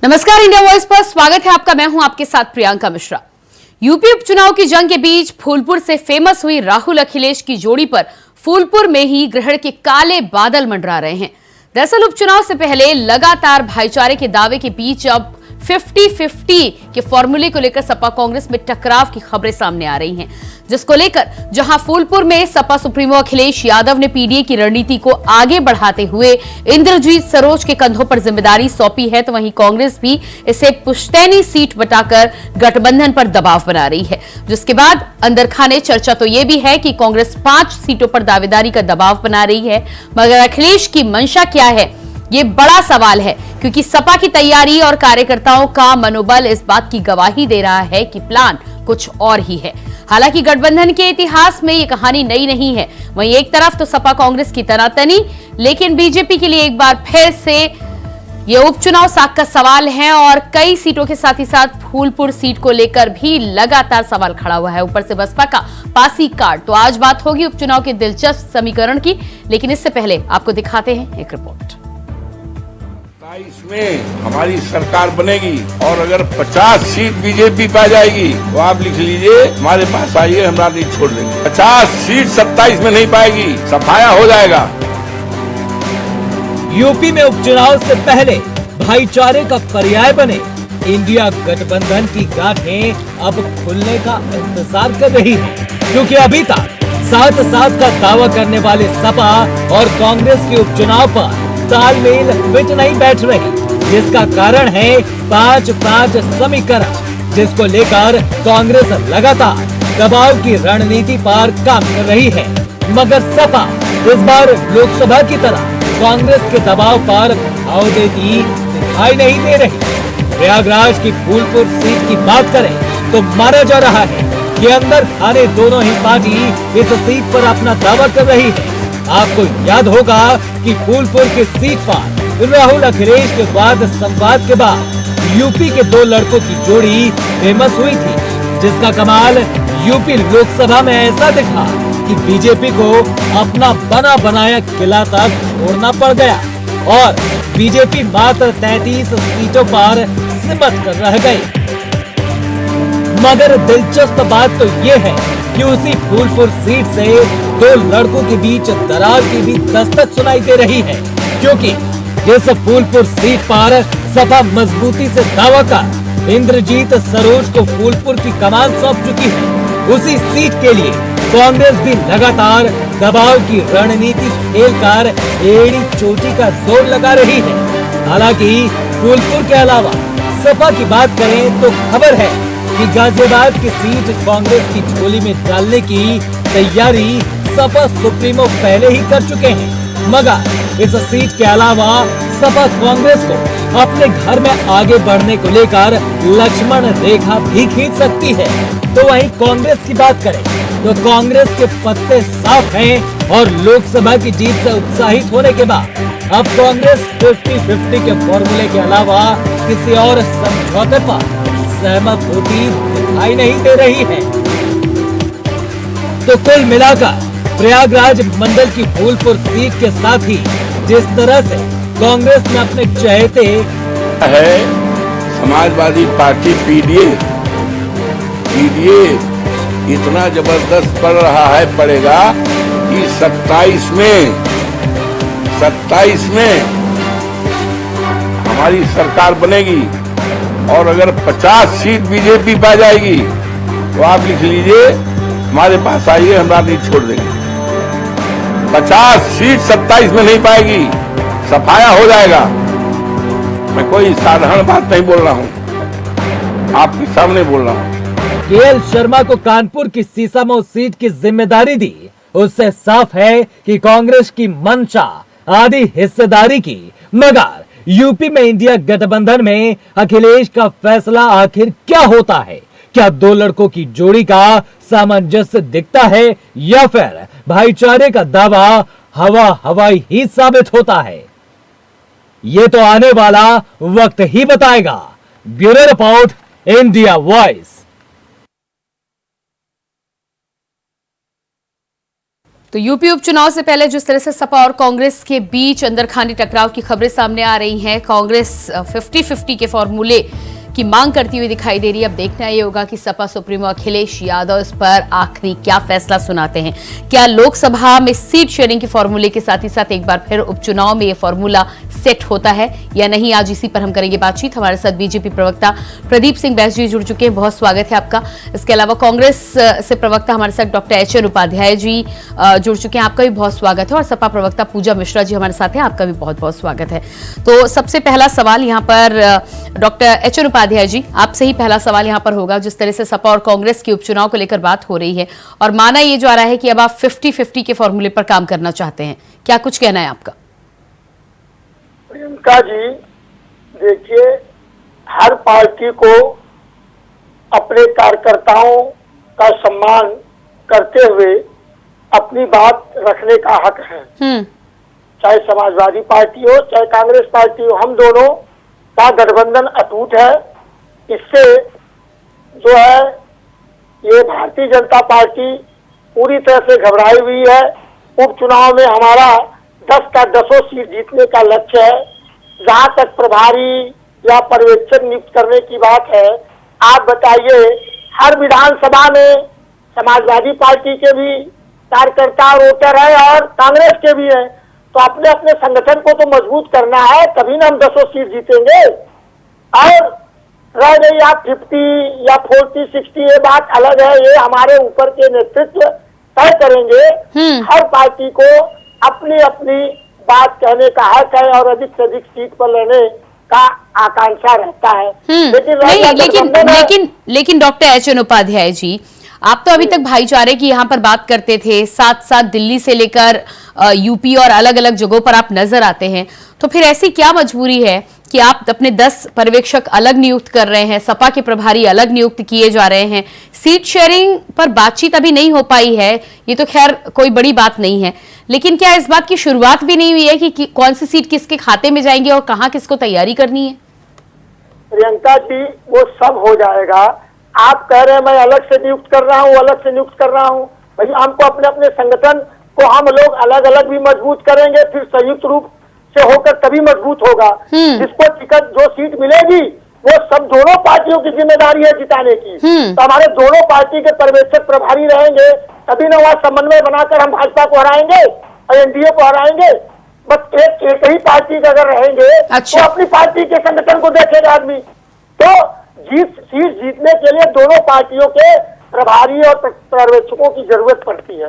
नमस्कार, India voice पर स्वागत है आपका। मैं हूं आपके साथ प्रियंका मिश्रा। यूपी उपचुनाव की जंग के बीच फूलपुर से फेमस हुई राहुल अखिलेश की जोड़ी पर फूलपुर में ही ग्रहण के काले बादल मंडरा रहे हैं। दरअसल उपचुनाव से पहले लगातार भाईचारे के दावे के बीच अब 50-50 के फॉर्मूले को लेकर सपा कांग्रेस में टकराव की खबरें सामने आ रही हैं, जिसको लेकर जहां फूलपुर में सपा सुप्रीमो अखिलेश यादव ने पीडीए की रणनीति को आगे बढ़ाते हुए इंद्रजीत सरोज के कंधों पर जिम्मेदारी सौंपी है, तो वहीं कांग्रेस भी इसे पुश्तैनी सीट बटाकर गठबंधन पर दबाव बना रही है। जिसके बाद अंदर खाने चर्चा तो यह भी है कि कांग्रेस 5 सीटों पर दावेदारी का दबाव बना रही है, मगर अखिलेश की मंशा क्या है, ये बड़ा सवाल है, क्योंकि सपा की तैयारी और कार्यकर्ताओं का मनोबल इस बात की गवाही दे रहा है कि प्लान कुछ और ही है। हालांकि गठबंधन के इतिहास में ये कहानी नई नहीं है। वहीं एक तरफ तो सपा कांग्रेस की तनातनी, लेकिन बीजेपी के लिए एक बार फिर से ये उपचुनाव साख का सवाल है और कई सीटों के साथ ही साथ फूलपुर सीट को लेकर भी लगातार सवाल खड़ा हुआ है। ऊपर से बसपा का पासी कार्ड। तो आज बात होगी उपचुनाव के दिलचस्प समीकरण की, लेकिन इससे पहले आपको दिखाते हैं एक रिपोर्ट। इसमें हमारी सरकार बनेगी और अगर 50 सीट बीजेपी पा जाएगी तो आप लिख लीजिए, हमारे पास आइए, हम नहीं छोड़ देंगे। 50 सीट 27 में नहीं पाएगी, सफाया हो जाएगा। यूपी में उपचुनाव से पहले भाईचारे का पर्याय बने इंडिया गठबंधन की गांठें अब खुलने का इंतजार कर रही है, क्योंकि अभी तक साथ साथ का दावा करने वाले सपा और कांग्रेस के उपचुनाव पर तालमेल फिट नहीं बैठ रही, जिसका कारण है 5-5 समीकरण, जिसको लेकर कांग्रेस लगातार दबाव की रणनीति पर काम कर रही है। मगर सपा इस बार लोकसभा की तरह कांग्रेस के दबाव पर भाव देती दिखाई नहीं दे रही। प्रयागराज की फूलपुर सीट की बात करें तो माना जा रहा है कि अंदर खाने दोनों ही पार्टी इस सीट पर अपना दावा कर रही है। आपको याद होगा कि फूलपुर की सीट पर राहुल अखिलेश के वाद संवाद के बाद यूपी के 2 लड़कों की जोड़ी फेमस हुई थी, जिसका कमाल यूपी लोकसभा में ऐसा दिखा कि बीजेपी को अपना बना बनाया किला तक छोड़ना पड़ गया और बीजेपी मात्र 33 सीटों पर सिमट कर रह गई। मगर दिलचस्प बात तो ये है कि उसी फूलपुर सीट से 2 लड़कों के बीच दरार की भी दस्तक सुनाई दे रही है, क्योंकि जिस फूलपुर सीट पर सपा मजबूती से दावा कर इंद्रजीत सरोज को फूलपुर की कमान सौंप चुकी है, उसी सीट के लिए कांग्रेस भी लगातार दबाव की रणनीति खेलकर एड़ी चोटी का जोर लगा रही है। हालांकि फूलपुर के अलावा सपा की बात करें तो खबर है कि गाजियाबाद की सीट कांग्रेस की झोली में डालने की तैयारी सपा सुप्रीमो पहले ही कर चुके हैं। मगर इस सीट के अलावा सपा कांग्रेस को अपने घर में आगे बढ़ने को लेकर लक्ष्मण रेखा भी खींच सकती है। तो वहीं कांग्रेस की बात करें तो कांग्रेस के पत्ते साफ हैं और लोकसभा की जीत से उत्साहित होने के बाद अब कांग्रेस 50-50 के फॉर्मूले के अलावा किसी और समझौते पर सहमत होती दिखाई नहीं दे रही है। तो कुल मिलाकर प्रयागराज मंडल की फूलपुर सीट के साथ ही जिस तरह से कांग्रेस में अपने चहेते है, समाजवादी पार्टी पीडीए इतना जबरदस्त पड़ रहा है, पड़ेगा कि 27 में हमारी सरकार बनेगी और अगर 50 सीट बीजेपी पा जाएगी तो आप लिख लीजिए, हमारे पास आइए, हम नहीं छोड़ देंगे। 50 सीट 27 में नहीं पाएगी, सफाया हो जाएगा। मैं कोई साधारण बात नहीं बोल रहा हूं, आपके सामने बोल रहा हूं। केएल शर्मा को कानपुर की सीसामऊ सीट की जिम्मेदारी दी, उससे साफ है कि कांग्रेस की मंशा आधी हिस्सेदारी की। मगर यूपी में इंडिया गठबंधन में अखिलेश का फैसला आखिर क्या होता है? क्या 2 लड़कों की जोड़ी का सामंजस्य दिखता है या फिर भाईचारे का दावा हवाई ही साबित होता है? ये तो आने वाला वक्त ही बताएगा। Bureau report, India voice. तो यूपी उपचुनाव से पहले जिस तरह से सपा और कांग्रेस के बीच अंदरखानी टकराव की खबरें सामने आ रही हैं, कांग्रेस 50-50 के फॉर्मूले की मांग करती हुई दिखाई दे रही है। अब देखना ये होगा कि सपा सुप्रीमो अखिलेश यादव इस पर आखिरी क्या फैसला सुनाते हैं। क्या लोकसभा में सीट शेयरिंग के फॉर्मूले के साथ ही साथ एक बार फिर उपचुनाव में ये फॉर्मूला सेट होता है या नहीं, आज इसी पर हम करेंगे बातचीत। हमारे साथ बीजेपी प्रवक्ता प्रदीप सिंह बैस जी जुड़ चुके हैं, बहुत स्वागत है आपका। इसके अलावा कांग्रेस से प्रवक्ता हमारे साथ डॉक्टर एच.एन. उपाध्याय जी जुड़ चुके हैं, आपका भी बहुत स्वागत है। और सपा प्रवक्ता पूजा मिश्रा जी हमारे साथ हैं, आपका भी बहुत बहुत स्वागत है। तो सबसे पहला सवाल यहाँ पर डॉक्टर एच.एन. उपाध्याय जी, आपसे ही पहला सवाल यहाँ पर होगा। जिस तरह से सपा और कांग्रेस के उपचुनाव को लेकर बात हो रही है और माना ये जा रहा है कि अब आप 50-50 के फॉर्मूले पर काम करना चाहते हैं, क्या कुछ कहना है आपका? प्रियंका जी, देखिए, हर पार्टी को अपने कार्यकर्ताओं का सम्मान करते हुए अपनी बात रखने का हक है। चाहे समाजवादी पार्टी हो चाहे कांग्रेस पार्टी हो, हम दोनों का गठबंधन अटूट है। इससे जो है ये भारतीय जनता पार्टी पूरी तरह से घबराई हुई है। उपचुनाव में हमारा 10 का 10 सीट जीतने का लक्ष्य है। जहाँ तक प्रभारी या पर्यवेक्षक नियुक्त करने की बात है, आप बताइए, हर विधानसभा में समाजवादी पार्टी के भी कार्यकर्ता वोटर है और कांग्रेस के भी हैं, तो अपने अपने संगठन को तो मजबूत करना है, तभी ना हम 10 सीट जीतेंगे। और रह गई आप 50 या 40-60, ये बात अलग है, ये हमारे ऊपर के नेतृत्व तय करेंगे। हर पार्टी को अपनी अपनी बात कहने का हक है और अधिक से अधिक सीट पर लेने का आकांक्षा रहता है। लेकिन डॉक्टर एच.एन. उपाध्याय जी, आप तो अभी तक भाईचारे की यहाँ पर बात करते थे, साथ साथ दिल्ली से लेकर यूपी और अलग अलग जगहों पर आप नजर आते हैं, तो फिर ऐसी क्या मजबूरी है कि आप अपने 10 पर्यवेक्षक अलग नियुक्त कर रहे हैं, सपा के प्रभारी अलग नियुक्त किए जा रहे हैं, सीट शेयरिंग पर बातचीत अभी नहीं हो पाई है, ये तो खैर कोई बड़ी बात नहीं है, लेकिन क्या इस बात की शुरुआत भी नहीं हुई है कि कौन सी सीट किसके खाते में जाएंगे और कहाँ किसको तैयारी करनी है? प्रियंका जी, वो सब हो जाएगा। आप कह रहे हैं मैं अलग से नियुक्त कर रहा हूँ, अलग से नियुक्त कर रहा हूँ, भाई हमको अपने अपने संगठन को हम लोग अलग अलग भी मजबूत करेंगे, फिर संयुक्त रूप से होकर तभी मजबूत होगा। जिसको टिकट जो सीट मिलेगी वो सब दोनों पार्टियों की जिम्मेदारी है जिताने की। तो हमारे दोनों पार्टी के पर्यवेक्षक प्रभारी रहेंगे, तभी ना वहाँ समन्वय बनाकर हम भाजपा को हराएंगे और एनडीए को हराएंगे। बस एक ही पार्टी के अगर रहेंगे तो अपनी पार्टी के संगठन को देखेगा आदमी। तो सीट जीतने के लिए दोनों पार्टियों के प्रभारी और पर्यवेक्षकों की जरूरत पड़ती है,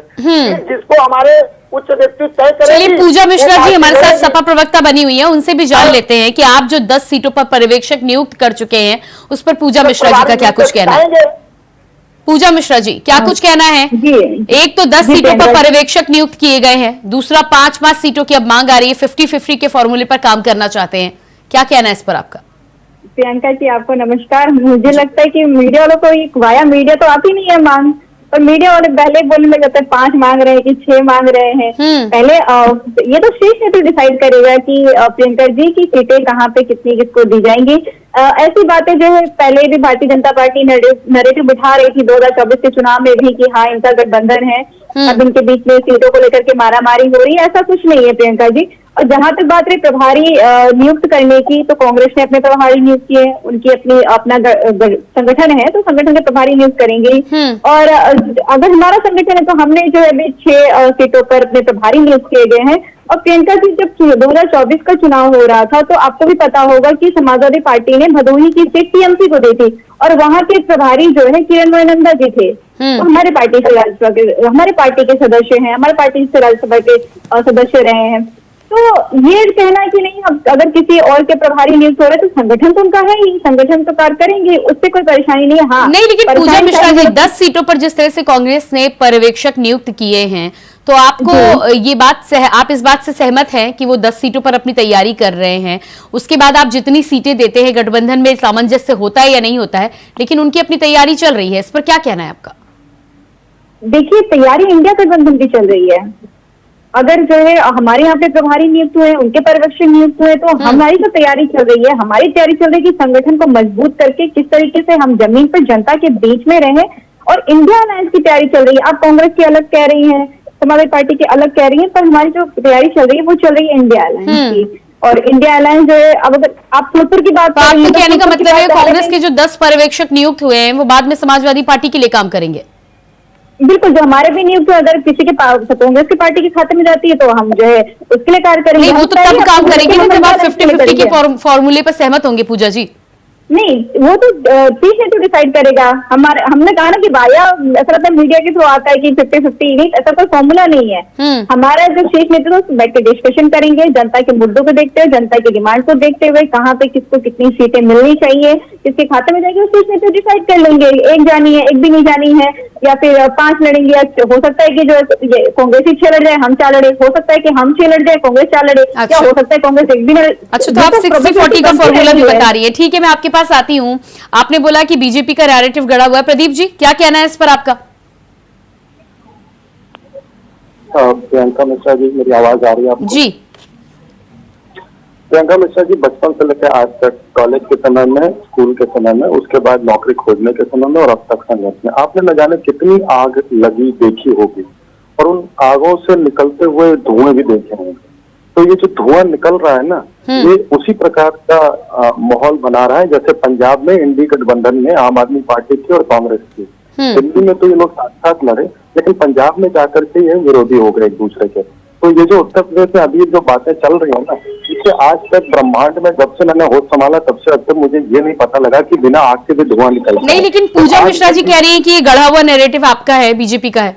जिसको हमारे उच्च नेतृत्व तय करेगी। चलिए, पूजा मिश्रा जी हमारे साथ सपा प्रवक्ता बनी हुई है, उनसे भी जान लेते हैं कि आप जो 10 सीटों पर पर्यवेक्षक नियुक्त कर चुके हैं उस पर पूजा मिश्रा जी का क्या कुछ कहना है? पूजा मिश्रा जी, क्या कुछ कहना है? एक तो 10 सीटों पर पर्यवेक्षक नियुक्त किए गए हैं, दूसरा 5-5 सीटों की अब मांग आ रही है, 50-50 के फॉर्मूले पर काम करना चाहते हैं, क्या कहना है इस पर आपका? प्रियंका जी, आपको नमस्कार। मुझे लगता है कि मीडिया वालों को वाया मीडिया तो आती नहीं है मांग, और मीडिया वाले पहले बोलने लग जाते हैं 5 मांग रहे हैं कि 6 मांग रहे हैं। पहले ये तो शीर्ष नेतृत्व डिसाइड करेगा कि प्रियंका जी की सीटें कहाँ पे कितनी किसको दी जाएंगी। ऐसी बातें जो है पहले भी भारतीय जनता पार्टी नैरेटिव बिठा रही थी 2024 के चुनाव में भी कि हाँ इनका गठबंधन है, अब इनके बीच में सीटों को लेकर के मारामारी हो रही है, ऐसा कुछ नहीं है प्रियंका जी। और जहां तक बात रही प्रभारी नियुक्त करने की, तो कांग्रेस ने अपने प्रभारी नियुक्त किए, उनकी अपना संगठन है तो संगठन के प्रभारी नियुक्त करेंगे। और अगर हमारा संगठन है तो हमने जो है 6 सीटों पर अपने प्रभारी नियुक्त किए गए हैं। और प्रियंका जी, जब 2024 का चुनाव हो रहा था तो आपको भी पता होगा कि समाजवादी पार्टी ने भदोही की सीट टीएमसी को दी थी और वहां के प्रभारी जो है किरण नंदा जी थे, तो हमारे पार्टी से हमारे पार्टी के सदस्य हैं, हमारे पार्टी से राज्यसभा के सदस्य रहे हैं। तो ये कहना है कि नहीं अगर किसी और के प्रभारी नियुक्त हो रहे तो संगठन तो उनका है ही, संगठन तो कार्य करेंगे, उससे कोई परेशानी नहीं है। हाँ नहीं, लेकिन पूजा मिश्रा जी 10 सीटों पर जिस तरह से कांग्रेस ने पर्यवेक्षक नियुक्त किए हैं, तो आपको ये बात आप इस बात से सहमत हैं कि वो 10 सीटों पर अपनी तैयारी कर रहे हैं, उसके बाद आप जितनी सीटें देते हैं गठबंधन में सामंजस्य होता है या नहीं होता है, लेकिन उनकी अपनी तैयारी चल रही है, इस पर क्या कहना है आपका? देखिए, तैयारी इंडिया गठबंधन की चल रही है। अगर जो है हमारे यहाँ पे प्रभारी नियुक्त हुए, उनके पर्यवेक्षक नियुक्त हुए, तो हमारी तो तैयारी चल रही है। हमारी तैयारी चल रही है कि संगठन को मजबूत करके किस तरीके से हम जमीन पर जनता के बीच में रहें, और इंडिया अलायंस की तैयारी चल रही है। आप कांग्रेस की अलग कह रही हैं, समाजवादी पार्टी की अलग कह रही है, पर हमारी जो तैयारी चल रही है वो चल रही है इंडिया अलायंस की। और इंडिया अलायंस जो है, अब अगर आप फुलपुर की बात तो आपके करें, कहने का फुलपुर की मतलब है बात कांग्रेस करें- के जो 10 पर्यवेक्षक नियुक्त हुए हैं वो बाद में समाजवादी पार्टी के लिए काम करेंगे? बिल्कुल, जो हमारे भी नियुक्त अगर किसी के कांग्रेस की पार्टी के खाते में जाती है तो हम जो है उसके लिए कार्य करेंगे। नहीं, वो हम तो पहले तब काम अपने करेंगे ना जब आप मंत्रालय के लिए 50-50 के करेंगे। फॉर्मूले पर सहमत होंगे पूजा जी। नहीं, वो तो शीर्ष नेतृत्व डिसाइड करेगा। हमने कहा ना कि वाया ऐसा लगता है मीडिया के थ्रू आता है कि 50-50, नहीं, ऐसा कोई फॉर्मूला नहीं है। हमारा जो शीर्ष नेतृत्व बैठ के डिस्कशन करेंगे, जनता के मुद्दों को देखते हुए, जनता की डिमांड को देखते हुए, कहाँ पे किसको कितनी सीटें मिलनी चाहिए, किसके खाते में जाएगी, वो शीर्ष नेतृत्व डिसाइड कर लेंगे। एक जानी है, एक भी नहीं जानी है, या फिर 5 लड़ेंगे, या हो सकता है कि जो कांग्रेस ही 6 लड़ जाए, हम 4 लड़े, हो सकता है कि हम 6 लड़ जाए, कांग्रेस 4 लड़े, या हो सकता है कांग्रेस एक भी लड़े। अच्छा, तो आप 60-40 का फॉर्मूला भी बता रही है। ठीक है, मैं आपके पास आती हूँ। आपने बोला कि बीजेपी का नैरेटिव गढ़ा हुआ है। प्रदीप जी, क्या कहना है इस पर आपका? प्रियंका मिश्रा जी, मेरी आवाज आ रही है आपको? जी। प्रियंका मिश्रा जी बचपन से लेकर आज तक, कॉलेज के समय में, स्कूल के समय में, उसके बाद नौकरी खोजने के समय में और अब तक संघर्ष में, आपने न जाने कितनी आग लगी देखी होगी और उन आगों से निकलते हुए धुएं भी देखे होंगे। तो ये जो धुआं निकल रहा है ना, ये उसी प्रकार का माहौल बना रहा है जैसे पंजाब में इंडी गठबंधन में आम आदमी पार्टी थी और कांग्रेस थी। दिल्ली में तो ये लोग साथ साथ लड़े, लेकिन पंजाब में जाकर के ये विरोधी हो गए एक दूसरे के। तो ये जो उत्तर प्रदेश में अभी जो बातें चल रही है ना, इससे आज तक ब्रह्मांड में जब से मैंने होश संभाला तब से अब तक मुझे ये नहीं पता लगा कि बिना आग के भी धुआं निकल रहा है। नहीं, लेकिन पूजा मिश्रा जी कह रही है कि ये गढ़ा हुआ नैरेटिव आपका है, बीजेपी का है।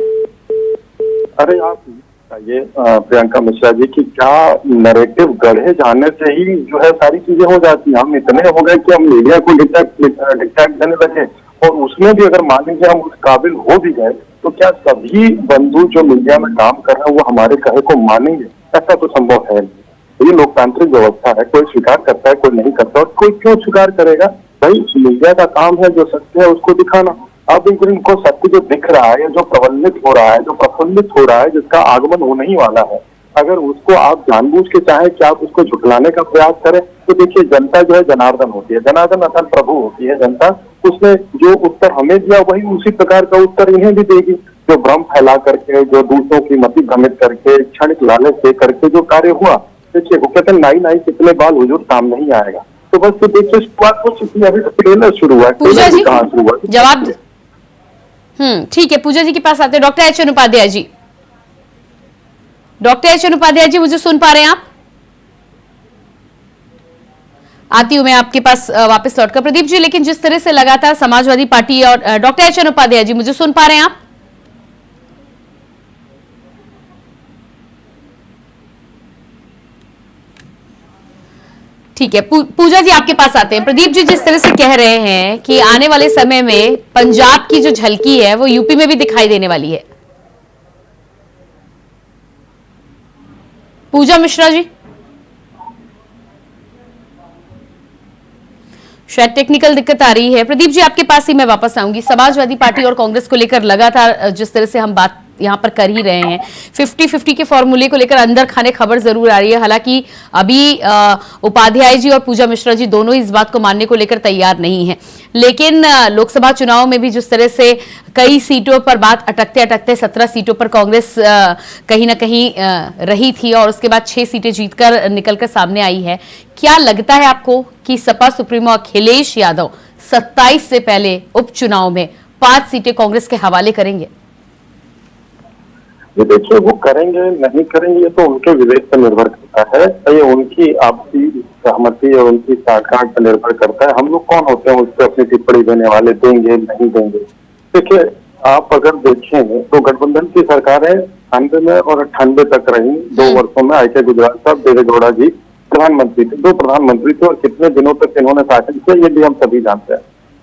अरे आप ये प्रियंका मिश्रा जी की क्या नैरेटिव गढ़े जाने से ही जो है सारी चीजें हो जाती हैं। हम इतने हो गए कि हम मीडिया को डिक्टेट देने लगे, और उसमें भी अगर मान लीजिए हम उस काबिल हो भी गए तो क्या सभी बंधु जो मीडिया में काम कर रहे हैं वो हमारे कहे को मानेंगे? ऐसा तो संभव है नहीं। ये लोकतांत्रिक व्यवस्था है, कोई स्वीकार करता है, कोई नहीं करता, और कोई क्यों स्वीकार करेगा? भाई मीडिया का काम है जो सत्य है उसको दिखाना। अब इनको सत्य जो दिख रहा है, जो प्रवल्लित हो रहा है, जो प्रफुल्लित हो रहा है, जिसका आगमन होने ही वाला है, अगर उसको आप जानबूझ के चाहे कि आप उसको झुठलाने का प्रयास करें, तो देखिए जनता जो है जनार्दन होती है, जनार्दन असल प्रभु होती है जनता। उसने जो उत्तर हमें दिया वही उसी प्रकार का उत्तर इन्हें भी देगी। जो भ्रम फैला करके, जो दूसरों की मति भ्रमित करके, क्षणिक लालच दे करके जो कार्य हुआ, देखिए वो कहते हैं नाई नाई कितने बाल हुजूर सामने ही आएगा। तो बस तो देखिए शुरुआत हो चुकी है, अभी ट्रेलर शुरू हुआ है। पूजा जी कहाँ शुरू हुआ जवाब। ठीक है, पूजा जी के पास आते हैं। Doctor H Upadhyay ji, doctor H Upadhyay ji, मुझे सुन पा रहे हैं आप? आती हूं मैं आपके पास वापस लौटकर। प्रदीप जी, लेकिन जिस तरह से लगातार समाजवादी पार्टी और डॉक्टर एच उपाध्याय जी, मुझे सुन पा रहे हैं आप? ठीक है, पूजा जी आपके पास आते हैं। प्रदीप जी, जिस तरह से कह रहे हैं कि आने वाले समय में पंजाब की जो झलकी है वो यूपी में भी दिखाई देने वाली है, पूजा मिश्रा जी शायद टेक्निकल दिक्कत आ रही है। प्रदीप जी आपके पास ही मैं वापस आऊंगी। समाजवादी पार्टी और कांग्रेस को लेकर लगातार जिस तरह से हम बात यहां पर कर ही रहे हैं, 50-50 के फॉर्मूले को लेकर अंदर खाने खबर जरूर आ रही है। हालांकि अभी उपाध्याय जी और पूजा मिश्रा जी दोनों इस बात को मानने को लेकर तैयार नहीं हैं, लेकिन लोकसभा चुनाव में भी जिस तरह से कई सीटों पर बात अटकते अटकते 17 सीटों पर कांग्रेस कहीं ना कहीं रही थी और उसके बाद 6 सीटें जीतकर निकलकर सामने आई है। क्या लगता है आपको कि सपा सुप्रीमो अखिलेश यादव 27 से पहले उपचुनाव में 5 सीटें कांग्रेस के हवाले करेंगे? ये देखिए, वो करेंगे नहीं करेंगे ये तो उनके विवेक पर निर्भर करता है, ये उनकी आपसी सहमति और उनकी साठगांठ पर निर्भर करता है। हम लोग कौन होते हैं उस पर अपनी टिप्पणी देने वाले, देंगे नहीं देंगे? देखिए, आप अगर देखें तो गठबंधन की सरकारें 98 में और 98 तक रही। 2 वर्षों में आई.के. गुजराल साहब, देवेगौड़ा जी प्रधानमंत्री थे, 2 प्रधानमंत्री थे, और कितने दिनों तक इन्होंने शासन किया ये भी हम सभी जानते हैं।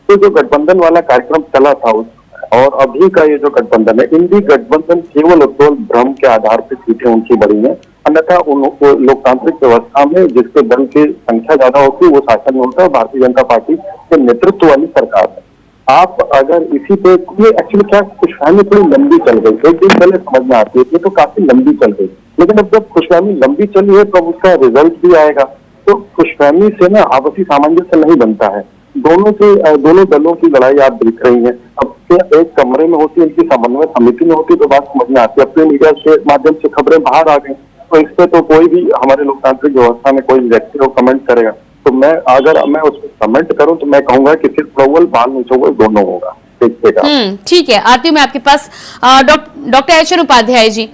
तो जो गठबंधन वाला कार्यक्रम चला था उस और अभी का ये जो गठबंधन है, इंडी गठबंधन केवल भ्रम के आधार पर सीटें उनकी बढ़ी हैं। अन्यथा लोकतांत्रिक व्यवस्था में जिसके दल की संख्या ज्यादा होती है वो शासन में होता है। भारतीय जनता पार्टी के नेतृत्व वाली सरकार है। आप अगर इसी पे, ये एक्चुअली क्या खुशफहमी थोड़ी लंबी चल गई, एक दिन पहले समझ में आती है, ये तो काफी लंबी चल गई, लेकिन अब जब खुशफहमी लंबी चली है तो उसका रिजल्ट भी आएगा। तो खुशफहमी से ना आपसी सामंजस्य नहीं बनता है। दोनों दलों की लड़ाई आप देख रही हैं। अब ये एक कमरे में होती है, इनकी समन्वय समिति में होती है, तो बात समझ में आती है। अपने मीडिया के माध्यम से खबरें बाहर आ गई, तो इस पे तो कोई भी हमारे लोकतांत्रिक व्यवस्था में कोई व्यक्ति हो कमेंट करेगा, तो मैं अगर मैं उस पर कमेंट करूं तो मैं कहूंगा कि सिर्फ अव्वल बाल नीचोवल दोनों होगा। ठीक है, आती हूँ मैं आपके पास। Doctor H N. उपाध्याय जी,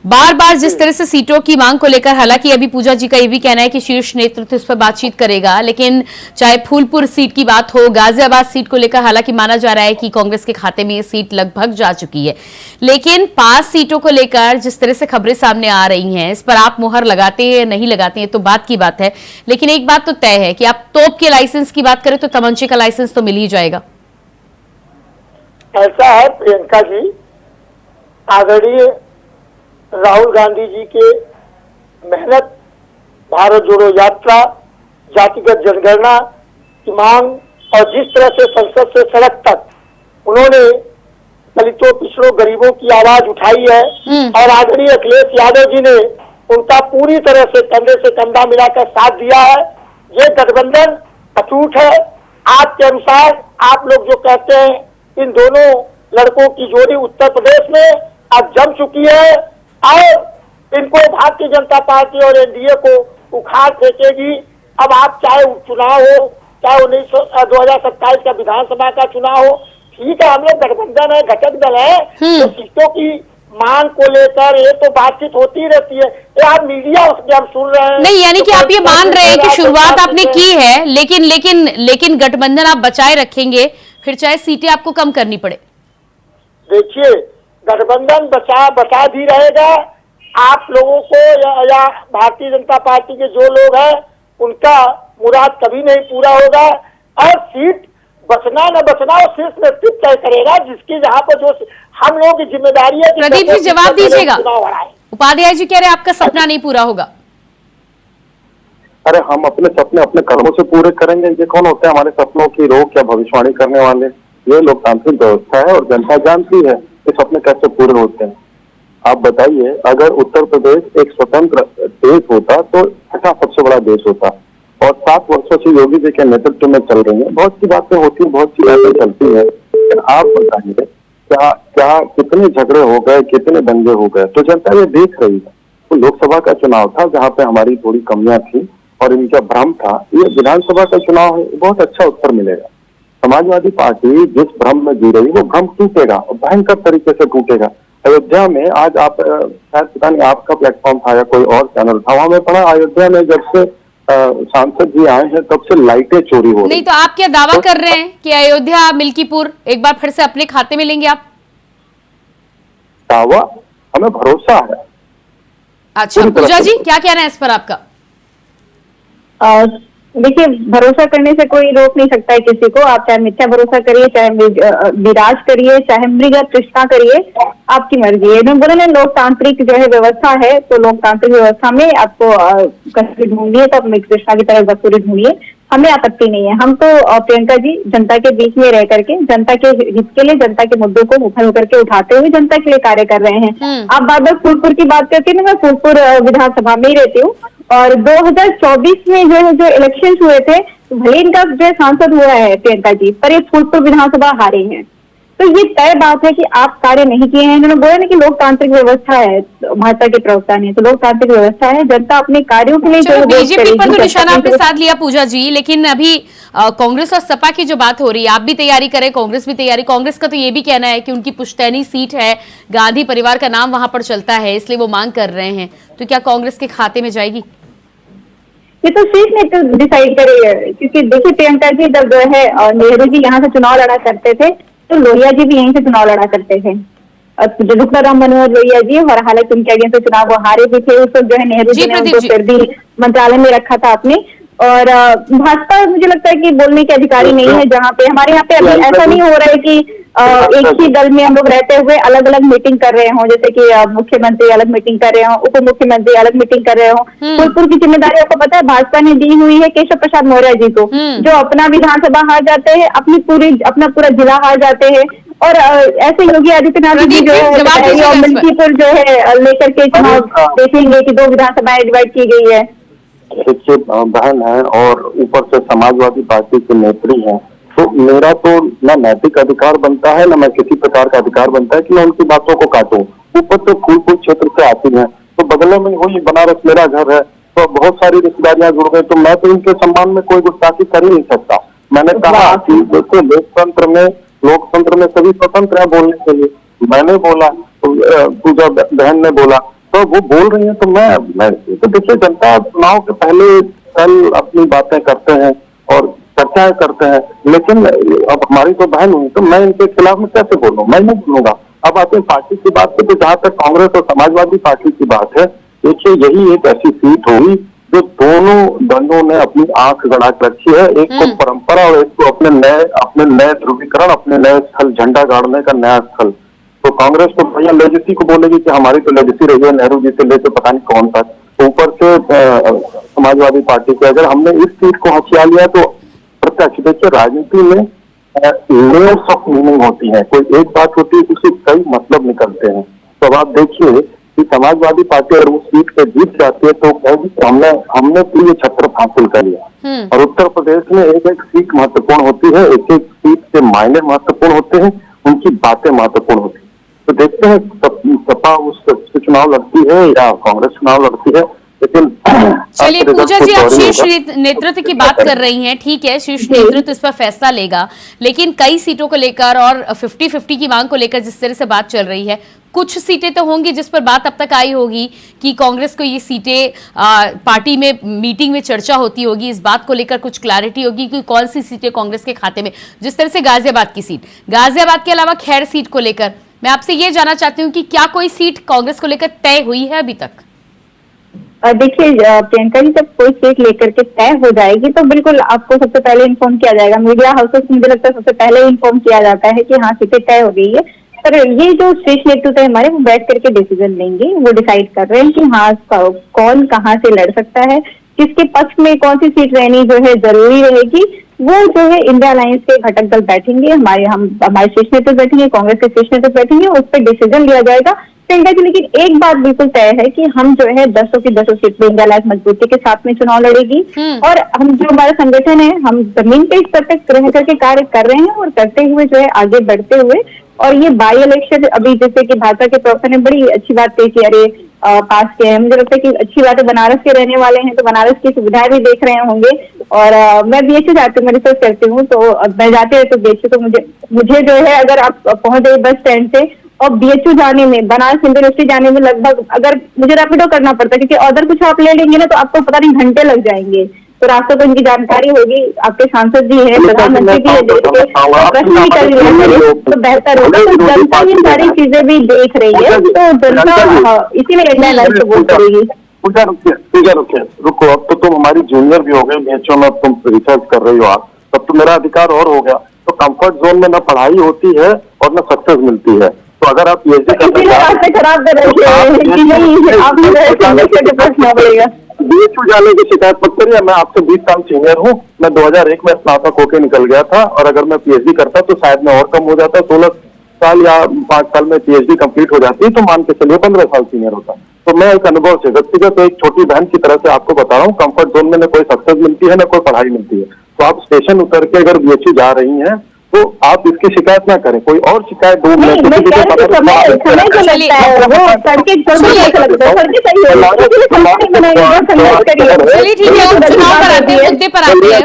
बार बार जिस तरह से सीटों की मांग को लेकर, हालांकि अभी पूजा जी का ये भी कहना है कि शीर्ष नेतृत्व इस पर बातचीत करेगा, लेकिन चाहे फूलपुर सीट की बात हो, गाजियाबाद सीट को लेकर हालांकि माना जा रहा है कि कांग्रेस के खाते में ये सीट लगभग जा चुकी है, लेकिन 5 सीटों को लेकर जिस तरह से खबरें सामने आ रही हैं, इस पर आप मुहर लगाते हैं नहीं लगाते हैं तो बात की बात है, लेकिन एक बात तो तय है कि आप तोप के लाइसेंस की बात करें तो तमंचे का लाइसेंस तो मिल ही जाएगा। ऐसा है प्रियंका जी, आदरणीय राहुल गांधी जी के मेहनत, भारत जोड़ो यात्रा, जातिगत जनगणना की मांग और जिस तरह से संसद से सड़क तक उन्होंने दलितों, पिछड़ों, गरीबों की आवाज उठाई है और आदरणीय अखिलेश यादव जी ने उनका पूरी तरह से कंधा मिलाकर साथ दिया है। ये गठबंधन अटूट है। आपके अनुसार आप लोग जो कहते हैं, इन दोनों लड़कों की जोड़ी उत्तर प्रदेश में अब जम चुकी है और इनको भारतीय जनता पार्टी और एनडीए को उखाड़ फेंकेगी। अब आप चाहे चुनाव हो, चाहे 2027 का विधानसभा का चुनाव हो, ठीक है, हम लोग गठबंधन है, घटक दल है, तो सीटों की मांग को लेकर ये तो बातचीत होती रहती है। यार मीडिया उसमें हम सुन रहे हैं। नहीं, यानी कि आप ये मान रहे हैं कि शुरुआत आपने की है, लेकिन गठबंधन आप बचाए रखेंगे, फिर चाहे सीटें आपको कम करनी पड़े। देखिए, गठबंधन बचा भी रहेगा। आप लोगों को या भारतीय जनता पार्टी के जो लोग हैं उनका मुराद कभी नहीं पूरा होगा और सीट बचना न बचना और शीर्ष नेतृत्व तय करेगा, जिसकी जहां पर जो हम लोगों की जिम्मेदारी है। प्रदीप जी जवाब दीजिएगा। उपाध्याय जी कह रहे आपका सपना नहीं पूरा होगा। अरे हम अपने सपने अपने कर्मों से पूरे करेंगे। ये कौन होते हैं हमारे सपनों की रोक या भविष्यवाणी करने वाले? ये लोकतांत्रिक व्यवस्था है और जनता जानती है ये सपने कैसे पूरे होते हैं। आप बताइए, अगर उत्तर प्रदेश एक स्वतंत्र देश होता तो छठा सबसे बड़ा देश होता, और 7 वर्षों से योगी जी के नेतृत्व में चल रही है। बहुत सी बातें होती हैं, बहुत सी बातें चलती है, लेकिन आप बताइए क्या कितने झगड़े हो गए, कितने दंगे हो गए, तो जनता ये देख रही है। तो लोकसभा का चुनाव था जहाँ पे हमारी थोड़ी कमियां थी और इनका भ्रम था। ये विधानसभा का चुनाव है, बहुत अच्छा उत्तर मिलेगा। समाजवादी पार्टी जिस भ्रम में जी रही वो भ्रम टूटेगा और भयंकर तरीके से टूटेगा। अयोध्या में आज आप शायद पता नहीं आपका प्लेटफॉर्म था या कोई और चैनल था, वहां में पढ़ा अयोध्या में जब से सांसद जी आए हैं तब से लाइटें चोरी हो रही। नहीं तो आप क्या दावा कर रहे हैं कि अयोध्या मिल्कीपुर एक बार फिर से अपने खाते में लेंगे आप? दावा, हमें भरोसा है। अच्छा, पूजा जी क्या कहना है इस पर आपका? देखिए, भरोसा करने से कोई रोक नहीं सकता है किसी को। आप चाहे मिथ्या भरोसा करिए, चाहे विराज करिए, चाहे मृग तृष्णा करिए, आपकी मर्जी है। मैं बोला ना, लोकतांत्रिक जो है व्यवस्था है, तो लोकतांत्रिक व्यवस्था में आपको कसूरी ढूंढिए तो मृग तृष्णा की तरह कसूरी ढूंढिए, हमें आपत्ति नहीं है। हम तो प्रियंका जी जनता के बीच में रह करके जनता के हित के लिए, जनता के मुद्दों को मुखर होकर के उठाते हुए जनता के लिए कार्य कर रहे हैं। आप बार बार फूलपुर की बात करते हैं, मैं फूलपुर विधानसभा में ही रहती हूँ और 2024 में जो इलेक्शन हुए थे, भले इनका जो सांसद हुआ है प्रियंका जी, पर ये फूलपुर विधानसभा हारे हैं। तो ये तय बात है कि आप कार्य नहीं किए हैं। इन्होंने बोला ना कि लोकतांत्रिक व्यवस्था है, भाजपा के प्रवक्ता ने, तो लोकतांत्रिक व्यवस्था है, जनता अपने कार्यों के लिए बीजेपी पर तो निशाना आपने साध लिया पूजा जी, लेकिन अभी कांग्रेस और सपा की जो बात हो रही है, आप भी तैयारी करें, कांग्रेस भी तैयारी। कांग्रेस का तो ये भी कहना है कि उनकी पुश्तैनी सीट है, गांधी परिवार का नाम वहां पर चलता है, इसलिए वो मांग कर रहे हैं। तो क्या कांग्रेस के खाते में जाएगी? ये तो शीर्ष नेतृत्व डिसाइड करेगा, क्योंकि देखिए प्रियंका जी, जब जो है नेहरू जी यहाँ से चुनाव लड़ा करते थे तो लोहिया जी भी यहीं से चुनाव लड़ा करते थे, जो डॉक्टर मनोहर लोहिया जी, और हालांकि उनके अगेंस्ट से चुनाव वो हारे भी थे। उस वक्त जो है नेहरू जी ने उनको फिर भी मंत्रालय में रखा था आपने। और भाजपा मुझे लगता है कि बोलने के अधिकारी नहीं है, जहाँ पे हमारे यहाँ पे अभी ऐसा नहीं हो रहा है कि एक ही दल में हम लोग रहते हुए अलग अलग मीटिंग कर रहे हों, जैसे कि मुख्यमंत्री अलग मीटिंग कर रहे हो, उप मुख्यमंत्री अलग मीटिंग कर रहे हो। फूलपुर की जिम्मेदारी आपको पता है भाजपा ने दी हुई है केशव प्रसाद मौर्य जी को, जो अपना विधानसभा हार जाते हैं, अपना पूरा जिला हार जाते हैं। और ऐसे योगी आदित्यनाथ जी जो है मिल्कीपुर जो है लेकर के चुनाव देखेंगे कि 2 विधानसभाएं डिवाइड की गई है। देखिए बहन है और ऊपर से समाजवादी पार्टी के नेत्री हैं, तो मेरा तो ना नैतिक अधिकार बनता है, ना मैं किसी प्रकार का अधिकार बनता है कि मैं उनकी बातों को काटूं। ऊपर तो फूलपुर क्षेत्र से आती हैं, तो बगलों में हुई बनारस मेरा घर है, तो बहुत सारी रिश्तेदारियां जुड़ गई, तो मैं तो इनके सम्मान में कोई गुस्ताखी कर ही नहीं सकता। मैंने कहा कि देखो लोकतंत्र में सभी स्वतंत्र है बोलने के लिए। मैंने बोला, पूजा बहन ने बोला, तो वो बोल रही है, तो मैं तो देखिए, जनता चुनाव के पहले कल अपनी बातें करते हैं और चर्चाएं करते हैं, लेकिन अब हमारी तो बहन हुई, तो मैं इनके खिलाफ में कैसे बोलूं? मैं नहीं बोलूंगा। अब आते हैं पार्टी की बात पे, तो जहां तक कांग्रेस और समाजवादी पार्टी की बात है, देखिए यही एक ऐसी सीट होगी जो दोनों दलों ने अपनी आंख गड़ा के रखी है। एक को परंपरा और एक को अपने नए ध्रुवीकरण, अपने नए स्थल, झंडा गाड़ने का नया स्थल। तो कांग्रेस तो भैया लेगेसी को बोलेगी कि हमारी तो लेगेसी रही है नेहरू जी से लेकर पता नहीं कौन तक। ऊपर से समाजवादी पार्टी के अगर हमने इस सीट को हथिया लिया तो प्रत्यक्ष, देखिए राजनीति में लेयर्स ऑफ मीनिंग होती है। कोई एक बात होती है, उससे कई मतलब निकलते हैं। तो अब आप देखिए कि समाजवादी पार्टी अगर उस सीट पे जीत जाती है तो कहेगी हमने तो ये छत्र हासिल कर लिया। और उत्तर प्रदेश में एक एक सीट महत्वपूर्ण होती है, एक एक सीट के मायने महत्वपूर्ण होते हैं, उनकी बातें महत्वपूर्ण होती है। तो देखते हैं सपा उस चुनाव लड़ती है या कांग्रेस चुनाव लड़ती है, लेकिन चलिए पूजा जी, आप शीर्ष नेतृत्व की बात कर रही हैं, ठीक है, शीर्ष नेतृत्व इस पर फैसला लेगा, लेकिन कई सीटों को लेकर और 50-50 की मांग को लेकर जिस तरह से बात चल रही है, कुछ सीटें तो होंगी जिस पर बात अब तक आई होगी कि कांग्रेस को ये सीटें पार्टी में मीटिंग में चर्चा होती होगी, इस बात को लेकर कुछ क्लैरिटी होगी कि कौन सी सीटें कांग्रेस के खाते में। जिस तरह से गाजियाबाद की सीट, गाजियाबाद के अलावा खैर सीट को लेकर मैं आपसे ये जानना चाहती हूँ कि क्या कोई सीट कांग्रेस को लेकर तय हुई है अभी तक? देखिए प्रियंका जी, जब कोई सीट लेकर के तय हो जाएगी तो बिल्कुल आपको सबसे पहले इन्फॉर्म किया जाएगा। मीडिया हाउसेस मुझे लगता है सबसे पहले इन्फॉर्म किया जाता है कि हाँ सीटें तय हो गई है। पर ये जो शीर्ष नेतृत्व है हमारे, वो बैठ करके डिसीजन लेंगे, वो डिसाइड कर रहे हैं कि हाँ कौन कहाँ से लड़ सकता है, किसके पक्ष में कौन सी सीट रहनी जो है जरूरी रहेगी। वो जो है इंडिया अलायंस के घटक दल बैठेंगे, हमारे शीर्ष नेतृत्व बैठेंगे, कांग्रेस के शीर्ष नेतृत्व बैठेंगे, उस पर डिसीजन लिया जाएगा। प्रियंका जी, लेकिन एक बात बिल्कुल तय है कि हम जो है 10 की 10 सीट पे इंडिया अलायंस मजबूती के साथ में चुनाव लड़ेगी। और हम जो हमारा संगठन है, हम जमीन पे इस तक रह करके कार्य कर रहे हैं और करते हुए जो है आगे बढ़ते हुए। और ये बाई इलेक्शन अभी जैसे कि भाजपा के प्रवक्ता ने बड़ी अच्छी बात कही कि अरे पास के हैं, मुझे लगता है कि अच्छी बात है, बनारस के रहने वाले हैं तो बनारस की सुविधाएं भी देख रहे होंगे। और मैं बीएचयू जाती हूँ, मैं रिसर्च करती हूँ, तो मैं जाते हैं तो बीएचयू तो मुझे जो है अगर आप पहुंच गए बस स्टैंड से और बीएचयू जाने में, बनारस हिंदू यूनिवर्सिटी जाने में लगभग, अगर मुझे रैपिडो करना पड़ता है क्योंकि अदर कुछ आप ले लेंगे ना तो आपको पता नहीं घंटे लग जाएंगे। तो रास्ते पर इनकी जानकारी होगी, आपके सांसद जी हैं, प्रधानमंत्री भी है देश के, प्रश्न भी कर लिया तो बेहतर होगा। तो जनता ये सारी चीजें भी देख रही है, तो जनता इसीलिए इंडिया अलायंस को वोट करेगी। रुको, अब तो तुम हमारी जूनियर भी हो गई बीएचयू में, तुम रिसर्च कर रही हो, आप तब तो मेरा अधिकार और हो गया। तो कंफर्ट जोन में न पढ़ाई होती है और न सक्सेस मिलती है। तो अगर आप पीएचडी खराब कर रहे हैं, आप बीएचयू जाने की शिकायत मत करिए। मैं आपसे 20 साल सीनियर हूँ, मैं 2001 में स्नातक होकर निकल गया था, और अगर मैं पीएचडी करता तो शायद मैं और कम हो जाता, 16 साल या 5 साल में पीएचडी कंप्लीट हो जाती, तो मान के चलिए 15 साल सीनियर होता। तो मैं एक अनुभव से, व्यक्तिगत एक छोटी बहन की तरह से आपको बता रहा हूँ, कंफर्ट जोन में न कोई सक्सेस मिलती है, न कोई पढ़ाई मिलती है। तो आप स्टेशन उतर के अगर बीएचयू जा रही हैं तो आप इसकी शिकायत ना करें, कोई और शिकायत ढूंढ लें।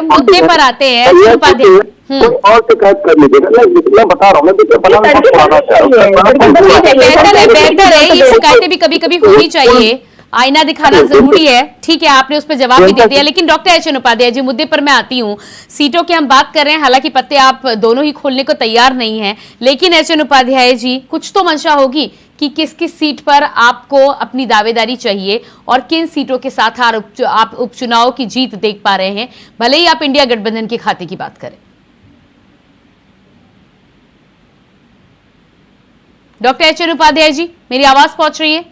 मुद्दे पर आते हैं और शिकायत कर लीजिएगा। मैं बता रहा हूँ, बेहतर है, ये शिकायतें भी कभी कभी होनी चाहिए, आईना दिखाना जरूरी है। ठीक है, आपने उस पर जवाब भी दे दिया। लेकिन doctor H N Upadhyay ji, मुद्दे पर मैं आती हूँ। सीटों की हम बात कर रहे हैं, हालांकि पत्ते आप दोनों ही खोलने को तैयार नहीं हैं, लेकिन एच एन उपाध्याय जी, कुछ तो मंशा होगी कि किस किस सीट पर आपको अपनी दावेदारी चाहिए और किन सीटों के साथ आप उपचुनाव की जीत देख पा रहे हैं, भले ही आप इंडिया गठबंधन के खाते की बात करें। Doctor H N Upadhyay ji, मेरी आवाज पहुंच रही है?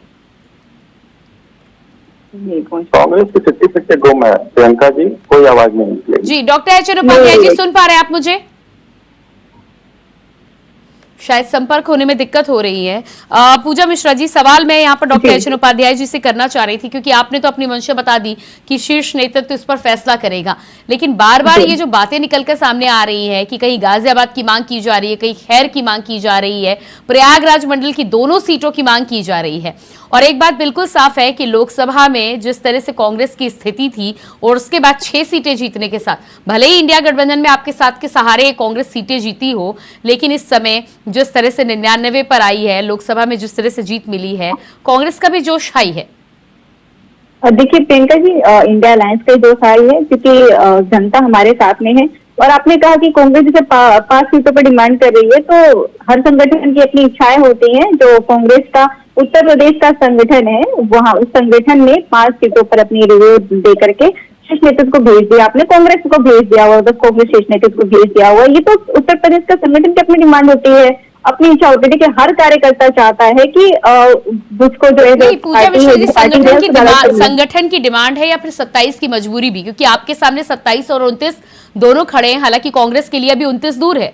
कांग्रेस की चिट्ठी पिट्टे गुम है प्रियंका जी, कोई आवाज नहीं निकलेगी। जी doctor H N Upadhyay ji, सुन पा रहे हैं आप मुझे? शायद संपर्क होने में दिक्कत हो रही है। पूजा मिश्रा जी, सवाल मैं यहाँ पर doctor H N Upadhyay ji से करना चाह रही थी, क्योंकि आपने तो अपनी मंशा बता दी कि शीर्ष नेतृत्व इस पर फैसला करेगा, लेकिन बार बार ये जो बातें निकलकर सामने आ रही है कि कहीं गाजियाबाद की मांग की जा रही है, कहीं खैर की मांग की जा रही है, प्रयागराज मंडल की दोनों सीटों की मांग की जा रही है, और एक बात बिल्कुल साफ है कि लोकसभा में जिस तरह से कांग्रेस की स्थिति थी और उसके बाद 6 सीटें जीतने के साथ, भले ही इंडिया गठबंधन में आपके साथ के सहारे कांग्रेस सीटें जीती हो, लेकिन इस समय जिस तरह से 99 पर आई है, लोकसभा में जिस तरह से जीत मिली है, कांग्रेस का भी जोश हाई है। देखिए प्रियंका जी, इंडिया अलायंस का जोश हाई है, क्योंकि जनता हमारे साथ में है। और आपने कहा कि कांग्रेस जैसे 5 सीटों पर डिमांड कर रही है, तो हर संगठन की अपनी इच्छाएं होती हैं। जो कांग्रेस का उत्तर प्रदेश का संगठन है, वहाँ उस संगठन ने 5 सीटों पर अपनी रिव्यू दे करके शीर्ष नेतृत्व को भेज दिया, आपने कांग्रेस को भेज दिया हुआ, बस कांग्रेस शीर्ष नेतृत्व को भेज दिया हुआ। ये तो उत्तर प्रदेश का संगठन की अपनी डिमांड होती है, अपनी इच्छा होती है कि हर कार्यकर्ता चाहता है कि उसको जो है संगठन की डिमांड है या फिर 27 की मजबूरी भी, क्योंकि आपके सामने 27 और 29 दोनों खड़े हैं, हालांकि कांग्रेस के लिए अभी 29 दूर है।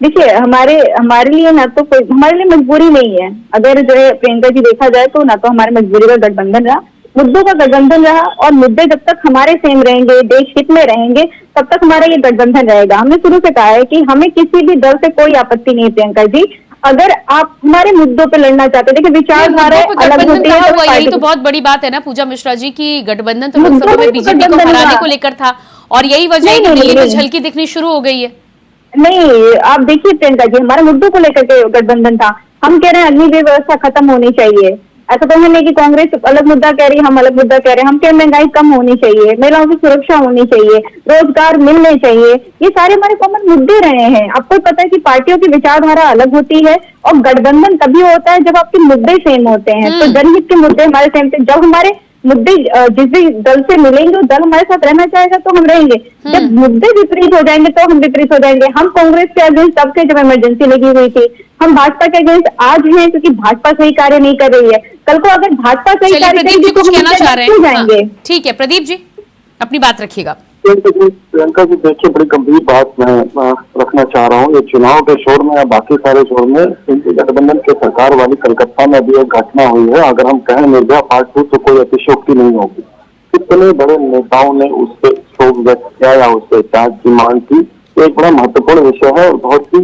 देखिए हमारे लिए ना तो कोई हमारे लिए मजबूरी नहीं है। अगर जो है प्रियंका जी देखा जाए तो ना तो हमारे मजबूरी का गठबंधन रहा, मुद्दों का गठबंधन रहा, और मुद्दे जब तक हमारे सेम रहेंगे, देश हित में रहेंगे, तब तक हमारा ये गठबंधन रहेगा। हमने शुरू से कहा है कि हमें किसी भी दल से कोई आपत्ति नहीं है प्रियंका जी, अगर आप हमारे मुद्दों पे लड़ना चाहते हैं। देखिए विचारधारा अलग होती है, यही तो बहुत बड़ी बात है ना पूजा मिश्रा जी की गठबंधन तो लोकसभा में बीजेपी को हराने को लेकर था, और यही वजह है कि दिल्ली में झलकी दिखनी शुरू हो गई है। नहीं, आप देखिए प्रियंका जी, हमारे मुद्दों को लेकर के गठबंधन था। हम कह रहे हैं अग्निवीर व्यवस्था खत्म होनी चाहिए। ऐसा तो है नहीं कि कांग्रेस अलग मुद्दा कह रही है, हम अलग मुद्दा कह रहे हैं। हम कह महंगाई कम होनी चाहिए, महिलाओं की सुरक्षा होनी चाहिए, रोजगार मिलने चाहिए, ये सारे हमारे कॉमन मुद्दे रहे हैं। आपको पता है कि पार्टियों की विचारधारा अलग होती है, और गठबंधन तभी होता है जब आपके मुद्दे सेम होते हैं। तो जनहित के मुद्दे हमारे सेम थे। जब हमारे मुद्दे जिस भी दल से मिलेंगे, वो दल हमारे साथ रहना चाहेगा तो हम रहेंगे। जब मुद्दे विपरीत हो जाएंगे तो हम विपरीत हो जाएंगे। हम कांग्रेस के अगेंस्ट तब थे जब इमरजेंसी लगी हुई थी, हम भाजपा के अगेंस्ट आज हैं क्योंकि भाजपा सही कार्य नहीं कर रही है। कल को अगर भाजपा सही कार्य करेगी तो हम जाएंगे। ठीक है प्रदीप जी, अपनी बात रखिएगा। प्रियंका जी देखिए, बड़ी गंभीर बात मैं रखना चाह रहा हूँ। ये चुनाव के शोर में या बाकी सारे शोर में इंडिया गठबंधन के सरकार वाली कलकत्ता में भी एक घटना हुई है। अगर हम कहें निर्भया पार्ट 2 तो कोई अतिशयोक्ति नहीं होगी। कितने बड़े नेताओं ने उससे शोक व्यक्त किया या उससे जांच की मांग की, एक बड़ा महत्वपूर्ण विषय है और बहुत ही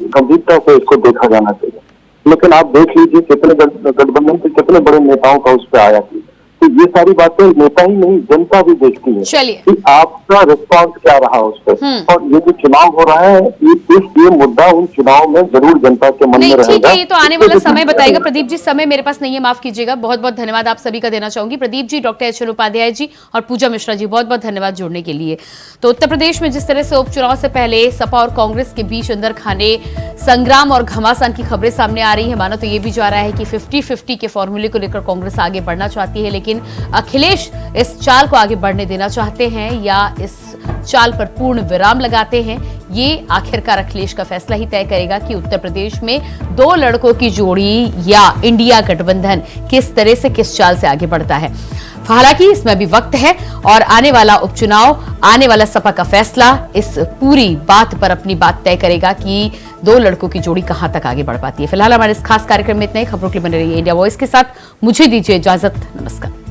गंभीरता से इसको देखा जाना चाहिए। लेकिन आप देख लीजिए कितने गठबंधन के कितने बड़े नेताओं का उस पर आया थी। तो ये सारी बातें नेता ही नहीं, जनता भी देखती है कि आपका रिस्पांस क्या रहा उस पर। और ये जो चुनाव हो रहा है, ये मुद्दा उन चुनाव में जरूर जनता के मन में रहेगा। ठीक है, ये तो आने वाला समय बताएगा। प्रदीप जी, समय मेरे पास नहीं है, माफ कीजिएगा। बहुत बहुत धन्यवाद आप सभी का देना चाहूंगी। Pradeep ji, doctor H N Upadhyay ji और पूजा मिश्रा जी, बहुत बहुत धन्यवाद जुड़ने के लिए। तो उत्तर प्रदेश में जिस तरह से उपचुनाव से पहले सपा और कांग्रेस के बीच अंदर खाने संग्राम और घमासान की खबरें सामने आ रही है, माना तो ये भी जा रहा है कि 50-50 के फॉर्मूले को लेकर कांग्रेस आगे बढ़ना चाहती है, लेकिन अखिलेश इस चाल को आगे बढ़ने देना चाहते हैं या इस चाल पर पूर्ण विराम लगाते हैं। ये आखिरकार अखिलेश का फैसला ही तय करेगा कि उत्तर प्रदेश में 2 लड़कों की जोड़ी या इंडिया गठबंधन किस तरह से किस चाल से आगे बढ़ता है। हालांकि इसमें अभी वक्त है और आने वाला उपचुनाव, आने वाला सपा का फैसला इस पूरी बात पर अपनी बात तय करेगा कि 2 लड़कों की जोड़ी कहां तक आगे बढ़ पाती है। फिलहाल हमारे इस खास कार्यक्रम में इतना ही। खबरों के लिए बने रहिए इंडिया वॉइस के साथ। मुझे दीजिए इजाजत, नमस्कार।